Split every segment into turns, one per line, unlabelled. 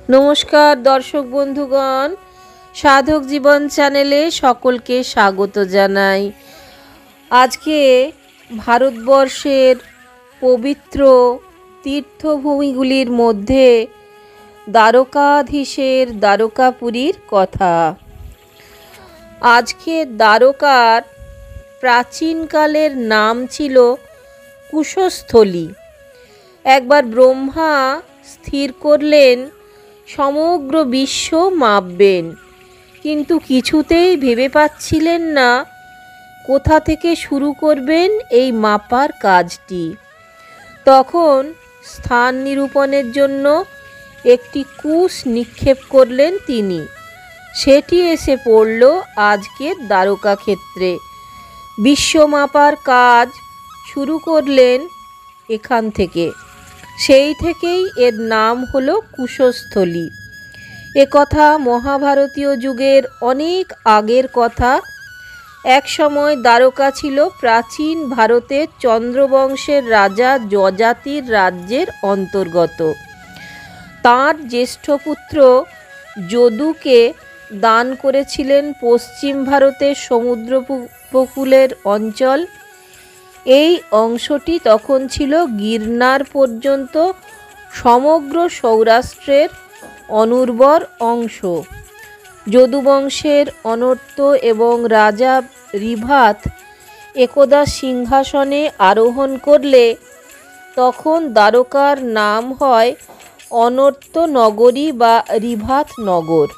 নমস্কার দর্শক বন্ধুগণ, সাধক জীবন চ্যানেলে সকলকে স্বাগত জানাই। আজকে ভারতবর্ষের পবিত্র তীর্থভূমিগুলির মধ্যে দ্বারকাধীশের দ্বারকাপুরীর কথা। আজকে দ্বারকার প্রাচীনকালের নাম ছিল কুশস্থলী। একবার ব্রহ্মা স্থির করলেন সমগ্র বিশ্ব মাপবেন, কিন্তু কিছুতেই ভেবে পাচ্ছিলেন না কোথা থেকে শুরু করবেন এই মাপার কাজটি। তখন স্থান নিরূপণের জন্য একটি কুশ নিক্ষেপ করলেন তিনি। সেটি এসে পড়ল আজকের দ্বারকা ক্ষেত্রে। বিশ্ব মাপার কাজ শুরু করলেন এখান থেকে। সেই থেকেই এর নাম হলো কুশস্থলী। একথা মহাভারতীয় যুগের অনেক আগের কথা। এক সময় দ্বারকা ছিল প্রাচীন ভারতের চন্দ্রবংশের রাজা যযাতির রাজ্যের অন্তর্গত। তাঁর জ্যেষ্ঠ পুত্র যদুকে দান করেছিলেন পশ্চিম ভারতের সমুদ্র উপকূলের অঞ্চল। এই অংশটি তখন ছিল গিরনার পর্যন্ত সমগ্র সৌরাষ্ট্রের অনুর্বর অংশ। যদুবংশের অনর্ত এবং রাজা রিভাত একদা সিংহাসনে আরোহণ করলে তখন দ্বারকার নাম হয় অনর্ত নগরী বা রিভাত নগর।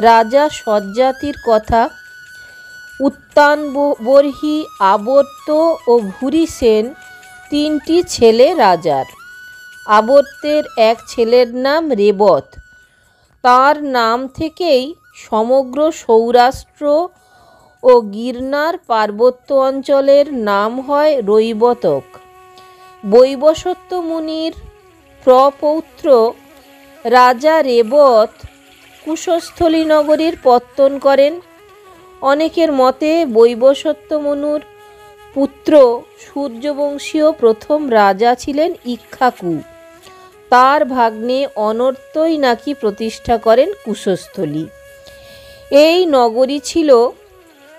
রাজা সজ্জাতির কথা। উত্তান, বর্হি, আবর্ত ও ভূরিসেন তিনটি ছেলে রাজার। আবর্তের এক ছেলের নাম রেবত। তার নাম থেকেই সমগ্র সৌরাষ্ট্র ও গিরনার পার্বত্য অঞ্চলের নাম হয় রৈবতক। বৈবস্বত মুনির প্রপৌত্র রাজা রেবত কুশস্থলী নগরীর পত্তন করেন। অনেকের মতে বৈবস্বত মনুর পুত্র সূর্যবংশীয় প্রথম রাজা ছিলেন ইক্ষ্বাকু। তার ভাগ্নে অনর্তই নাকি প্রতিষ্ঠা করেন কুশস্থলী। এই নগরী ছিল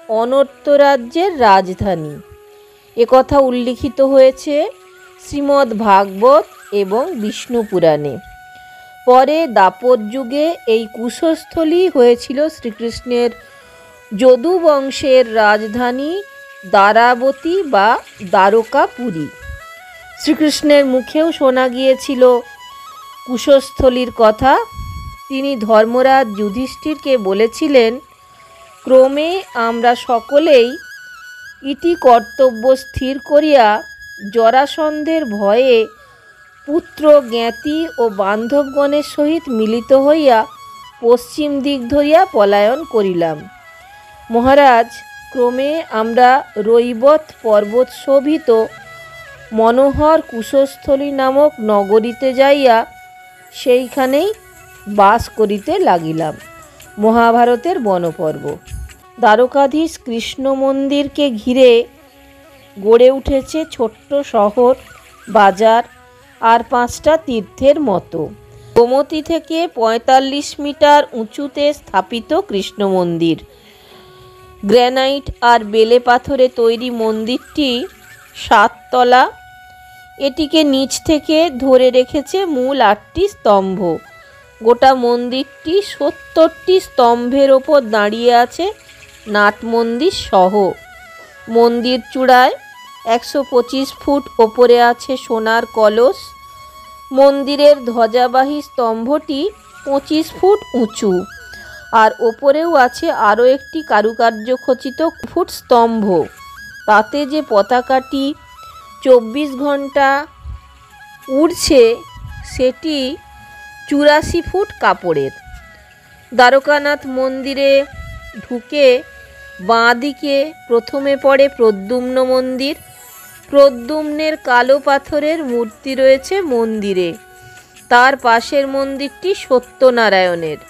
অনর্ত রাজ্যের রাজধানী। একথা উল্লিখিত হয়েছে শ্রীমদ্ ভাগবত এবং বিষ্ণু পুরাণে। পরে দ্বাপর যুগে এই কুশস্থলী হয়েছিল শ্রীকৃষ্ণের যদু বংশের রাজধানী দ্বারাবতী বা দ্বারকাপুরী। শ্রীকৃষ্ণের মুখেও শোনা গিয়েছিল কুশস্থলীর কথা। তিনি ধর্মরাজ যুধিষ্ঠিরকে বলেছিলেন, ক্রমে আমরা সকলেই ইতি কর্তব্য স্থির করিয়া জরাসন্ধের ভয়ে পুত্র জ্ঞাতি ও বান্ধবগণের সহিত মিলিত হইয়া পশ্চিম দিক ধরিয়া পলায়ন করিলাম। মহারাজ, ক্রমে আমরা রৈবত পর্বত শোভিত মনোহর কুশস্থলী নামক নগরীতে যাইয়া সেইখানেই বাস করিতে লাগিলাম। মহাভারতের বনপর্ব। দ্বারকাধীশ কৃষ্ণ মন্দিরকে ঘিরে গড়ে উঠেছে ছোট্ট শহর, বাজার আর 5টা তীর্থের মতো। গোমতী থেকে 45 মিটার উঁচুতে স্থাপিত কৃষ্ণ মন্দির। গ্রানাইট আর বেলে পাথরে তৈরি মন্দিরটি 7 তলা। এটিকে নিচ থেকে ধরে রেখেছে মূল 8টি স্তম্ভ। গোটা মন্দিরটি 70টি স্তম্ভের ওপর দাঁড়িয়ে আছে নাট মন্দির সহ। মন্দির চূড়ায় 125 ফুট ওপরে আছে সোনার কলস। মন্দিরের ধ্বজাবাহী স্তম্ভটি 25 ফুট উঁচু, আর ওপরেও আছে আরও একটি কারুকার্য খচিত ফুট স্তম্ভ। তাতে যে পতাকাটি 24 ঘন্টা উড়ছে সেটি 84 ফুট কাপড়ের। দ্বারকানাথ মন্দিরে ঢুকে বাঁ দিকে প্রথমে পড়ে প্রদ্যুম্ন মন্দির। প্রদ্যুম্নের কালো পাথরের মূর্তি রয়েছে মন্দিরে। তার পাশের মন্দিরটি সত্যনারায়ণের।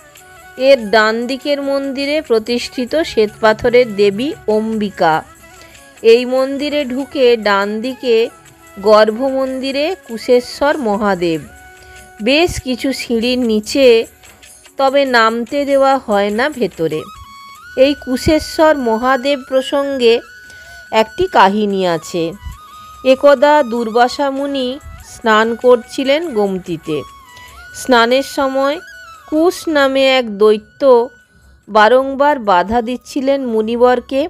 এর ডান দিকের মন্দিরে প্রতিষ্ঠিত শ্বেতপাথরের দেবী অম্বিকা। এই মন্দিরে ঢুকে ডান দিকে গর্ভমন্দিরে কুশেশ্বর মহাদেব। বেশ কিছু সিঁড়ির নিচে, তবে নামতে দেওয়া হয় না ভেতরে। এই কুশেশ্বর মহাদেব প্রসঙ্গে একটি কাহিনী আছে। একদা দুর্বাসা মুনি স্নান করছিলেন গোমতীতে। স্নানের সময় কুশ নামে এক দৈত্য বারংবার বাধা দিচ্ছিলেন মুনিবরকে।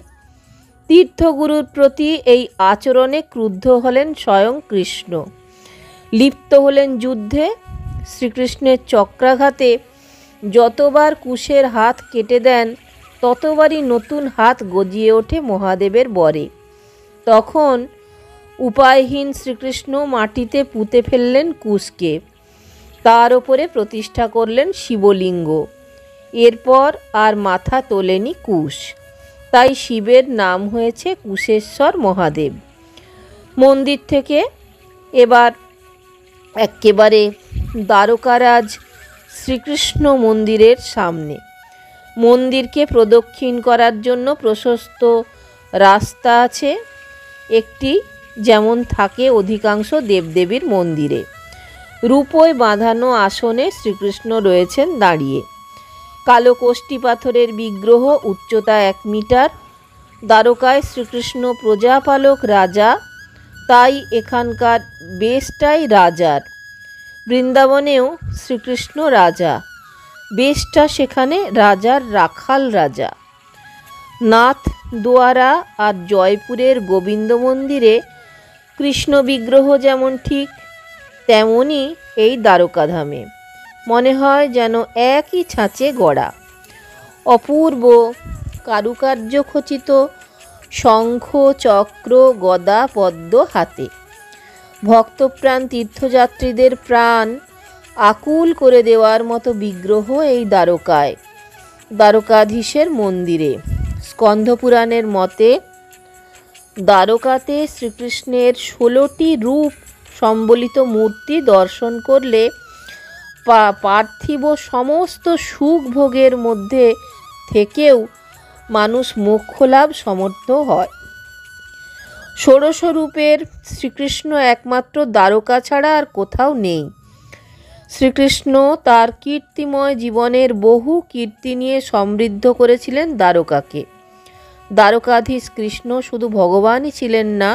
তীর্থগুরুর প্রতি এই আচরণে ক্রুদ্ধ হলেন স্বয়ং কৃষ্ণ। লিপ্ত হলেন যুদ্ধে। শ্রীকৃষ্ণের চক্রাঘাতে যতবার কুশের হাত কেটে দেন, ততবারই নতুন হাত গজিয়ে ওঠে মহাদেবের বরে। তখন উপায়হীন শ্রীকৃষ্ণ মাটিতে পুঁতে ফেললেন কুশকে। তার ওপরে প্রতিষ্ঠা করলেন শিবলিঙ্গ। এরপর আর মাথা তোলেনি কুশ। তাই শিবের নাম হয়েছে কুশেশ্বর মহাদেব। মন্দির থেকে এবার একেবারে দ্বারকারাজ শ্রীকৃষ্ণ মন্দিরের সামনে। মন্দিরকে প্রদক্ষিণ করার জন্য প্রশস্ত রাস্তা আছে একটি, যেমন থাকে অধিকাংশ দেবদেবীর মন্দিরে। রূপোয় বাঁধানো আসনে শ্রীকৃষ্ণ রয়েছেন দাঁড়িয়ে। কালো কোষ্ঠী পাথরের বিগ্রহ, উচ্চতা 1 মিটার। দ্বারকায় শ্রীকৃষ্ণ প্রজাপালক রাজা, তাই এখানকার বেশটাই রাজার। বৃন্দাবনেও শ্রীকৃষ্ণ রাজা, বেশটা সেখানে রাজার রাখাল রাজা। নাথ দুয়ারা আর জয়পুরের গোবিন্দ মন্দিরে কৃষ্ণ বিগ্রহ যেমন ঠিক, তেমনই এই দ্বারকাধামে। মনে হয় যেন একই ছাঁচে গড়া। অপূর্ব কারুকার্য খচিত শঙ্খ, চক্র, গদা, পদ্ম হাতে। ভক্তপ্রাণ তীর্থযাত্রীদের প্রাণ আকুল করে দেওয়ার মতো বিগ্রহ এই দ্বারকায়, দ্বারকাধীশের মন্দিরে। স্কন্ধপুরাণের মতে দ্বারকাতে শ্রীকৃষ্ণের 16টি রূপ সম্বলিত মূর্তি দর্শন করলে পার্থিব সমস্ত সুখ ভোগের মধ্যে থেকেও মানুষ মোক্ষ লাভ সমর্থ হয়। 16 রূপের শ্রীকৃষ্ণ একমাত্র দ্বারকা ছাড়া আর কোথাও নেই। শ্রীকৃষ্ণ তার কীর্তিময় জীবনের বহু কীর্তি নিয়ে সমৃদ্ধ করেছিলেন দ্বারকাকে। দ্বারকাধীশ কৃষ্ণ শুধু ভগবানই ছিলেন না,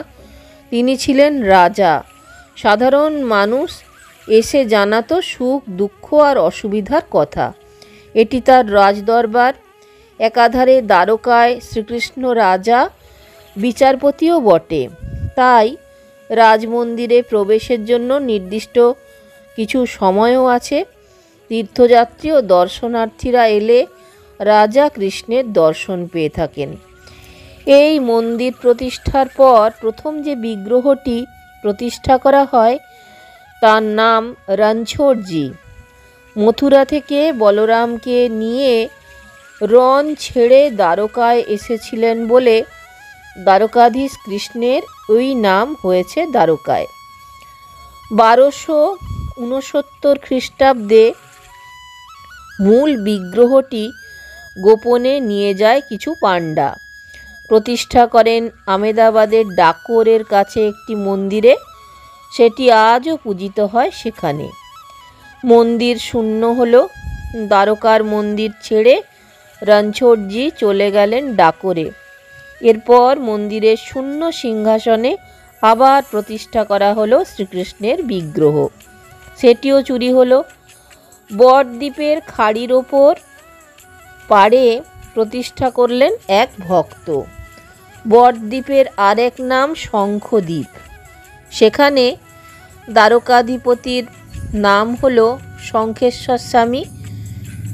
তিনি ছিলেন রাজা। সাধারণ মানুষ এসে জানাতো সুখ, দুঃখ আর অসুবিধার কথা। এটি তার রাজদরবার। একাধারে দ্বারকায় শ্রীকৃষ্ণ রাজা, বিচারপতিও বটে। তাই রাজমন্দিরে প্রবেশের জন্য নির্দিষ্ট কিছু সময়ও আছে। তীর্থযাত্রী ও দর্শনার্থীরা এলে রাজা কৃষ্ণের দর্শন পেয়ে থাকেন। এই মন্দির প্রতিষ্ঠার পর প্রথম যে বিগ্রহটি প্রতিষ্ঠা করা হয় তার নাম রণছোড়জি। মথুরা থেকে বলরামকে নিয়ে রণ ছেড়ে দ্বারকায় এসেছিলেন বলে দ্বারকাধীশ কৃষ্ণের ওই নাম হয়েছে দ্বারকায়। 1269 খ্রিস্টাব্দে মূল বিগ্রহটি গোপনে নিয়ে যায় কিছু পাণ্ডা। প্রতিষ্ঠা করেন আমেদাবাদের ডাকোরের কাছে একটি মন্দিরে। সেটি আজও পূজিত হয় সেখানে। মন্দির শূন্য হলো। দ্বারকার মন্দির ছেড়ে রণছোড়জি চলে গেলেন ডাকোরে। এরপর মন্দিরের শূন্য সিংহাসনে আবার প্রতিষ্ঠা করা হলো শ্রীকৃষ্ণের বিগ্রহ। সেটিও চুরি হলো। বটদ্বীপের খাড়ির ওপর পাড়ে প্রতিষ্ঠা করলেন এক ভক্ত। বটদ্বীপের আরেক নাম শঙ্খদ্বীপ। সেখানে দ্বারকাধিপতির নাম হলো শঙ্খেশ্বর স্বামী।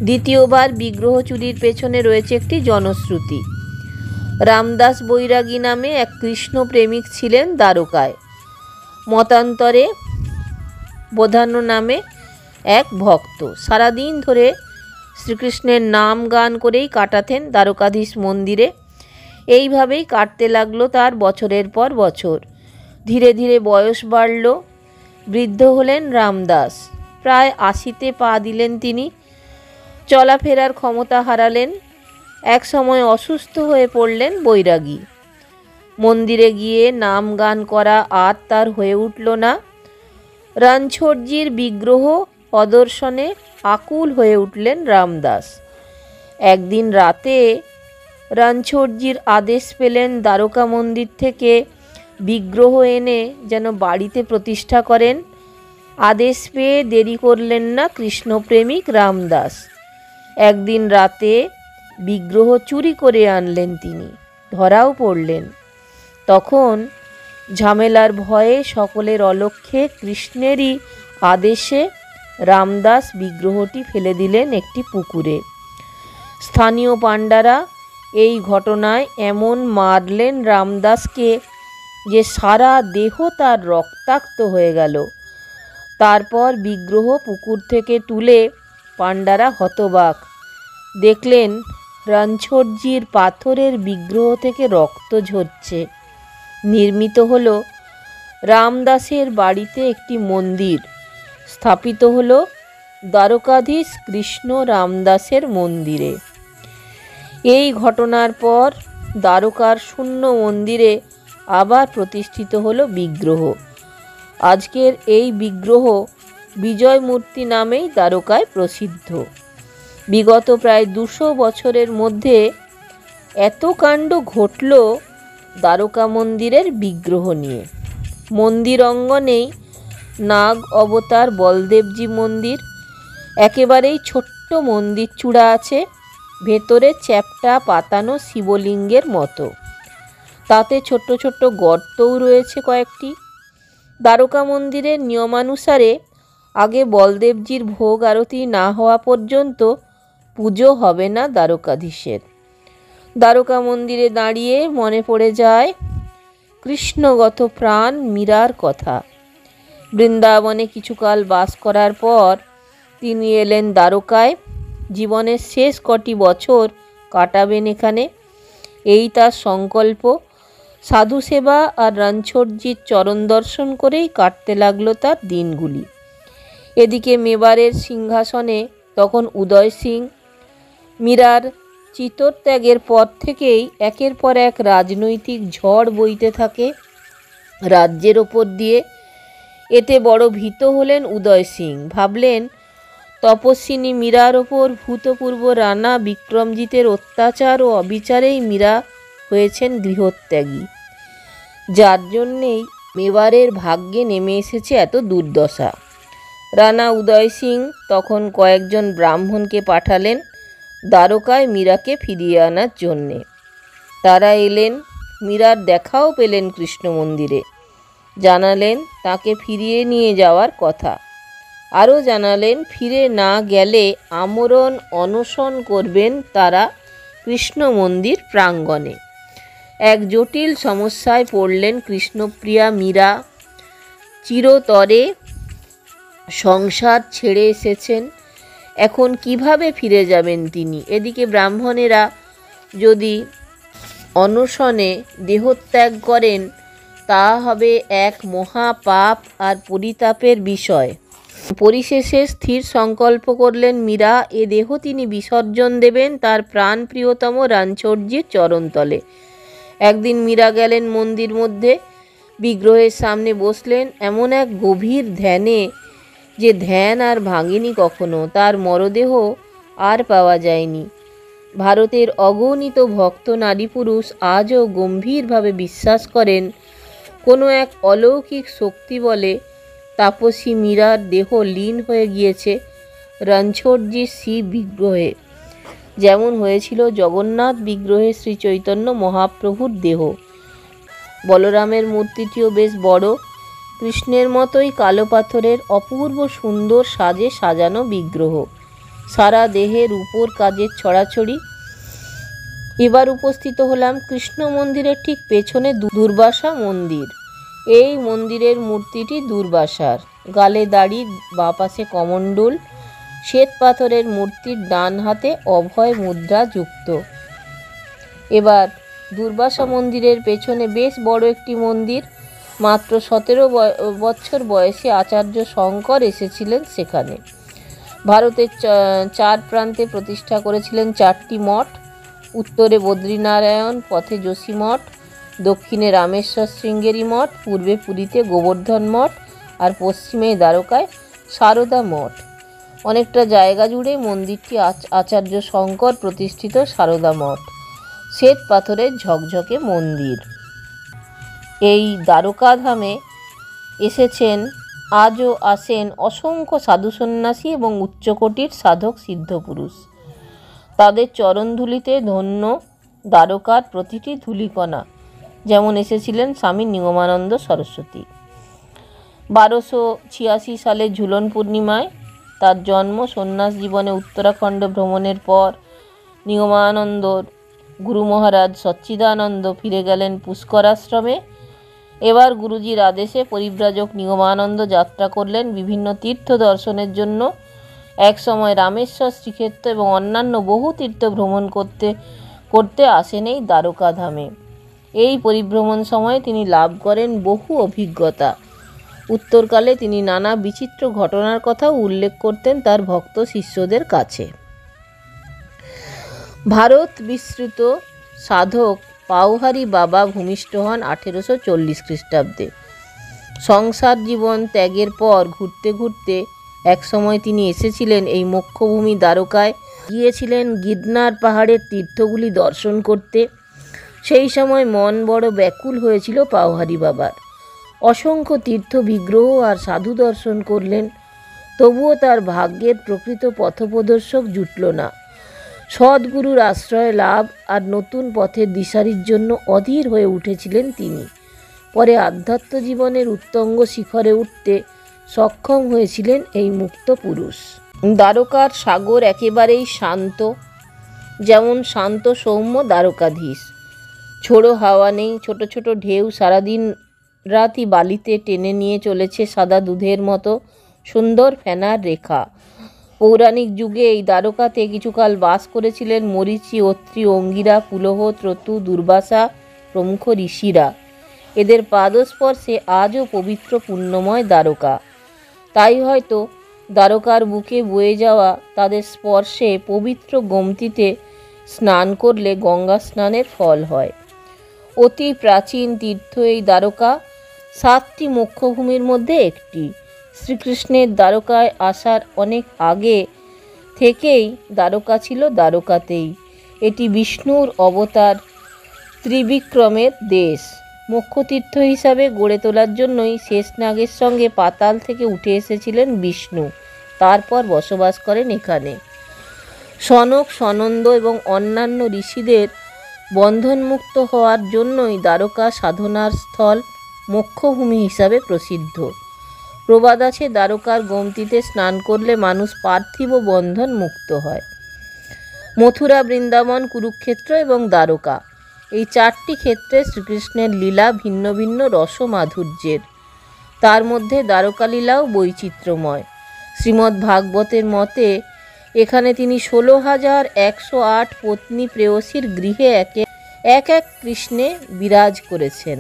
দ্বিতীয়বার বিগ্রহ চুরির পেছনে রয়েছে একটি জনশ্রুতি। রামদাস বৈরাগী নামে এক কৃষ্ণ প্রেমিক ছিলেন দ্বারকায়। মতান্তরে বোধান্য নামে এক ভক্ত সারাদিন ধরে শ্রীকৃষ্ণের নাম গান করেই কাটাতেন দ্বারকাধীশ মন্দিরে। এইভাবেই কাটতে লাগলো তার বছরের পর বছর। ধীরে ধীরে বয়স বাড়ল। বৃদ্ধ হলেন রামদাস। প্রায় 80তে পা দিলেন তিনি। চলাফেরার ক্ষমতা হারালেন। এক সময় অসুস্থ হয়ে পড়লেন বৈরাগী। মন্দিরে গিয়ে নাম গান করা আর তার হয়ে উঠল না। রণছোড়জির বিগ্রহ অদর্শনে আকুল হয়ে উঠলেন রামদাস। একদিন রাতে রণছোড়জির আদেশ পেলেন দ্বারকা মন্দির থেকে বিগ্রহ এনে যেন বাড়িতে প্রতিষ্ঠা করেন। আদেশ পেয়ে দেরি করলেন না কৃষ্ণপ্রেমিক রামদাস। একদিন রাতে বিগ্রহ চুরি করে আনলেন, তিনি ধরাও পড়লেন। তখন ঝামেলার ভয়ে সকলের অলক্ষ্যে কৃষ্ণেরই আদেশে রামদাস বিগ্রহটি ফেলে দিলেন একটি পুকুরে। স্থানীয় পাণ্ডারা এই ঘটনায় এমন মারলেন রামদাসকে যে সারা দেহ তার রক্তাক্ত হয়ে গেল। তারপর বিগ্রহ পুকুর থেকে তুলে পাণ্ডারা হতবাক, দেখলেন রণছোড়জির পাথরের বিগ্রহ থেকে রক্ত ঝরছে। নির্মিত হলো রামদাসের বাড়িতে একটি মন্দির, স্থাপিত হলো দ্বারকাধীশ কৃষ্ণ রামদাসের মন্দিরে। এই ঘটনার পর দ্বারকার শূন্য মন্দিরে আবার প্রতিষ্ঠিত হলো বিগ্রহ। আজকের এই বিগ্রহ বিজয় মূর্তি নামেই দ্বারকায় প্রসিদ্ধ। বিগত প্রায় 200 বছরের মধ্যে এত কাণ্ড ঘটল দ্বারকা মন্দিরের বিগ্রহ নিয়ে। মন্দির অঙ্গনেই নাগ অবতার বলদেবজি মন্দির, একেবারেই ছোট্ট মন্দির চূড়া আছে, ভেতরে চ্যাপ্টা পাতানো শিবলিঙ্গের মতো, তাতে ছোট্ট ছোট্ট গর্তও রয়েছে কয়েকটি। দ্বারকা মন্দিরের নিয়মানুসারে আগে বলদেবজির ভোগ আরতি না হওয়া পর্যন্ত পুজো হবে না দ্বারকাধীশের। দ্বারকা মন্দিরে দাঁড়িয়ে মনে পড়ে যায় কৃষ্ণগত প্রাণ মীরার কথা। বৃন্দাবনে কিছুকাল বাস করার পর তিনি এলেন দ্বারকায়। জীবনের শেষ কটি বছর কাটাবেন এখানে, এই তার সংকল্প। সাধু সেবা আর রণছোড়জির চরণ দর্শন করেই কাটতে লাগলো তার দিনগুলি। এদিকে মেবারের সিংহাসনে তখন উদয় সিং। মীরার চিতত্যাগের পর থেকেই একের পর এক রাজনৈতিক ঝড় বইতে থাকে রাজ্যের ওপর দিয়ে। এতে বড় ভীত হলেন উদয় সিং। ভাবলেন তপস্বিনী মীরার ওপর ভূতপূর্ব রানা বিক্রমজিতের অত্যাচার ও অবিচারেই মীরা হয়েছেন গৃহত্যাগী, যার জন্যেই মেবারের ভাগ্যে নেমে এসেছে এত দুর্দশা। রানা উদয় সিং তখন কয়েকজন ব্রাহ্মণকে পাঠালেন দ্বারকায় মীরাকে ফিরিয়ে আনার জন্যে। তারা এলেন, মীরার দেখাও পেলেন কৃষ্ণ মন্দিরে। জানালেন তাকে ফিরিয়ে নিয়ে যাওয়ার কথা। আরও জানালেন ফিরে না গেলে আমরণ অনশন করবেন তারা কৃষ্ণ মন্দির প্রাঙ্গণে। এক জটিল সমস্যায় পড়লেন কৃষ্ণপ্রিয়া মীরা। চিরতরে সংসার ছেড়ে এসেছেন, এখন কিভাবে ফিরে যাবেন তিনি? এদিকে ব্রাহ্মণেরা যদি অনশনে দেহত্যাগ করেন তা হবে এক মহা পাপ আর পরিতাপের বিষয়। পরিশেষে স্থির সংকল্প করলেন মীরা, এ দেহ তিনি বিসর্জন দেবেন তার প্রাণ প্রিয়তম রণছোড়জির চরণতলে। একদিন মীরা গেলেন মন্দির মধ্যে, বিগ্রহের সামনে বসলেন এমন এক গভীর ধ্যানে যে ধ্যান আর ভাঙেনি কখনো। তার মরদেহ আর পাওয়া যায়নি। ভারতের অগণিত ভক্ত নারী পুরুষ আজও গম্ভীরভাবে বিশ্বাস করেন কোনো এক অলৌকিক শক্তি বলে তাপসী মীরার দেহ লীন হয়ে গিয়েছে রণছোড়জির শিব বিগ্রহে, যেমন হয়েছিল জগন্নাথ বিগ্রহে শ্রী চৈতন্য মহাপ্রভুর দেহ। বলরামের মূর্তিটিও বেশ বড়, কৃষ্ণের মতোই কালো পাথরের অপূর্ব সুন্দর সাজে সাজানো বিগ্রহ, সারা দেহের উপর কাজের ছড়াছড়ি। এবার উপস্থিত হলাম কৃষ্ণ মন্দিরের ঠিক পেছনে দুর্বাসা মন্দির। এই মন্দিরের মূর্তিটি দুর্বাসার, গালে দাড়ি, বাঁ পাশে কমণ্ডল, শ্বেত পাথরের মূর্তির ডান হাতে অভয় মুদ্রা যুক্ত। এবার দুর্বাসা মন্দিরের পেছনে বেশ বড় একটি মন্দির। মাত্র 17 বছর বয়সে আচার্য শঙ্কর এসেছিলেন সেখানে। ভারতের 4 প্রান্তে প্রতিষ্ঠা করেছিলেন 4টি মঠ। উত্তরে বদ্রীনারায়ণ, পথে যোশী মঠ, দক্ষিণে রামেশ্বর শৃঙ্গেরি মঠ, পূর্বে পুরীতে গোবর্ধন মঠ আর পশ্চিমে দ্বারকায় সারদা মঠ। অনেকটা জায়গা জুড়ে মন্দিরটি আচার্য শঙ্কর প্রতিষ্ঠিত সারদা মঠ, শ্বেত পাথরের ঝকঝকে মন্দির। এই দ্বারকাধামে এসেছেন, আজও আসেন অসংখ্য সাধু সন্ন্যাসী এবং উচ্চকোটির সাধক সিদ্ধপুরুষ। তাদের চরণধূলিতে ধন্য দ্বারকার প্রতিটি ধূলিকণা, যেমন এসেছিলেন স্বামী নিগমানন্দ সরস্বতী। 1286 সালে ঝুলন পূর্ণিমায় তার জন্ম। সন্ন্যাস জীবনে উত্তরাখণ্ড ভ্রমণের পর নিগমানন্দর গুরু মহারাজ সচ্চিদানন্দ ফিরে গেলেন পুষ্কর আশ্রমে। এবার গুরুজির আদেশে পরিব্রাজক নিগমানন্দ যাত্রা করলেন বিভিন্ন তীর্থ দর্শনের জন্য। এক সময় রামেশ্বর, শ্রীক্ষেত্র এবং অন্যান্য বহু তীর্থ ভ্রমণ করতে করতে আসেন এই দ্বারকাধামে। এই পরিভ্রমণ সময়ে তিনি লাভ করেন বহু অভিজ্ঞতা। উত্তরকালে তিনি নানা বিচিত্র ঘটনার কথাও উল্লেখ করতেন তার ভক্ত শিষ্যদের কাছে। ভারত বিস্তৃত সাধক পাওহারি বাবা ভূমিষ্ঠ হন 1840 খ্রিস্টাব্দে। সংসার জীবন ত্যাগের পর ঘুরতে ঘুরতে একসময় তিনি এসেছিলেন এই মোক্ষভূমি দ্বারকায়। গিয়েছিলেন গিরনার পাহাড়ের তীর্থগুলি দর্শন করতে। সেই সময় মন বড় ব্যাকুল হয়েছিল পাওহারি বাবার। অসংখ্য তীর্থ বিগ্রহ আর সাধু দর্শন করলেন, তবুও তার ভাগ্যের প্রকৃত পথপ্রদর্শক জুটল না। সদ্গুরুর আশ্রয় লাভ আর নতুন পথের দিশারির জন্য অধীর হয়ে উঠেছিলেন তিনি। পরে আধ্যাত্ম জীবনের উত্তঙ্গ শিখরে উঠতে সক্ষম হয়েছিলেন এই মুক্ত পুরুষ। দ্বারকার সাগর একেবারেই শান্ত, যেমন শান্ত সৌম্য দ্বারকাধীশ। ঝোড়ো হাওয়া নেই, ছোট ছোট ঢেউ সারাদিন রাতই বালিতে টেনে নিয়ে চলেছে সাদা দুধের মতো সুন্দর ফেনার রেখা। পৌরাণিক যুগে এই দ্বারকাতে কিছুকাল বাস করেছিলেন মরীচি, অত্রি, অঙ্গিরা, পুলহ, ত্রতু, দুর্বাসা প্রমুখ ঋষিরা। এদের পাদস্পর্শে আজও পবিত্র পুণ্যময় দ্বারকা। তাই হয়তো দ্বারকার বুকে বয়ে যাওয়া তাদের স্পর্শে পবিত্র গোমতীতে স্নান করলে গঙ্গা স্নানের ফল হয়। অতি প্রাচীন তীর্থ এই দ্বারকা 7টি মোক্ষভূমির মধ্যে একটি। শ্রীকৃষ্ণের দ্বারকায় আসার অনেক আগে থেকেই দ্বারকা ছিল দ্বারকাতেই। এটি বিষ্ণুর অবতার ত্রিবিক্রমের দেশ। মোক্ষতীর্থ হিসাবে গড়ে তোলার জন্যই শেষনাগের সঙ্গে পাতাল থেকে উঠে এসেছিলেন বিষ্ণু, তারপর বসবাস করেন এখানে। সনক, সনন্দ এবং অন্যান্য ঋষিদের বন্ধনমুক্ত হওয়ার জন্যই দ্বারকা সাধনার স্থল, মোক্ষভূমি হিসাবে প্রসিদ্ধ। প্রবাদ আছে, দ্বারকার গোমতীতে স্নান করলে মানুষ পার্থিব বন্ধন মুক্ত হয়। মথুরা, বৃন্দাবন, কুরুক্ষেত্র এবং দ্বারকা, এই 4টি ক্ষেত্রে শ্রীকৃষ্ণের লীলা ভিন্ন ভিন্ন রসমাধুর্যের। তার মধ্যে দ্বারকা লীলাও বৈচিত্র্যময়। শ্রীমদ্ ভাগবতের মতে এখানে তিনি 16,108 পত্নী প্রেয়সীর গৃহে এক এক কৃষ্ণে বিরাজ করেছেন।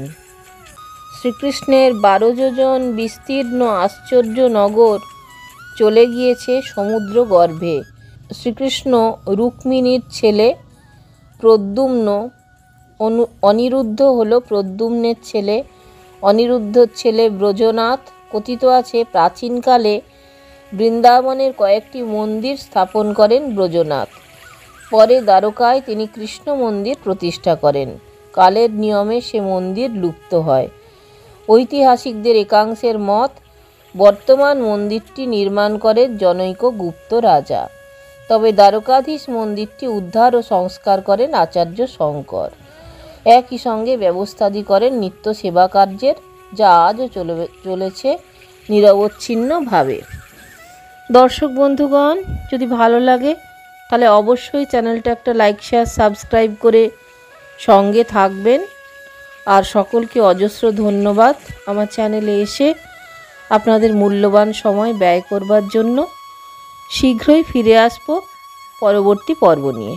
শ্রীকৃষ্ণের 12 যোজন বিস্তীর্ণ আশ্চর্য নগর চলে গিয়েছে সমুদ্র গর্ভে। শ্রীকৃষ্ণ রুক্মিণীর ছেলে প্রদ্যুম্ন, অনিরুদ্ধ হলো প্রদ্যুম্নের ছেলে, অনিরুদ্ধর ছেলে ব্রজনাথ। কথিত আছে প্রাচীনকালে বৃন্দাবনের কয়েকটি মন্দির স্থাপন করেন ব্রজনাথ। পরে দ্বারকায় তিনি কৃষ্ণ মন্দির প্রতিষ্ঠা করেন। কালের নিয়মে সে মন্দির লুপ্ত হয়। ঐতিহাসিকদের একাংশের মত বর্তমান মন্দিরটি নির্মাণ করেন জনৈক গুপ্ত রাজা। তবে দ্বারকাধীশ মন্দিরটি উদ্ধার ও সংস্কার করেন আচার্য শঙ্কর। একই সঙ্গে ব্যবস্থাদি করেন নিত্য সেবা কার্যের, যা আজও চলেছে নিরবচ্ছিন্নভাবে। দর্শক বন্ধুগণ, যদি ভালো লাগে তাহলে অবশ্যই চ্যানেলটা একটা লাইক, শেয়ার, সাবস্ক্রাইব করে সঙ্গে থাকবেন। আর সকলকে অজস্র ধন্যবাদ আমার চ্যানেলে এসে আপনাদের মূল্যবান সময় ব্যয় করবার জন্য। শীঘ্রই ফিরে আসব পরবর্তী পর্ব নিয়ে।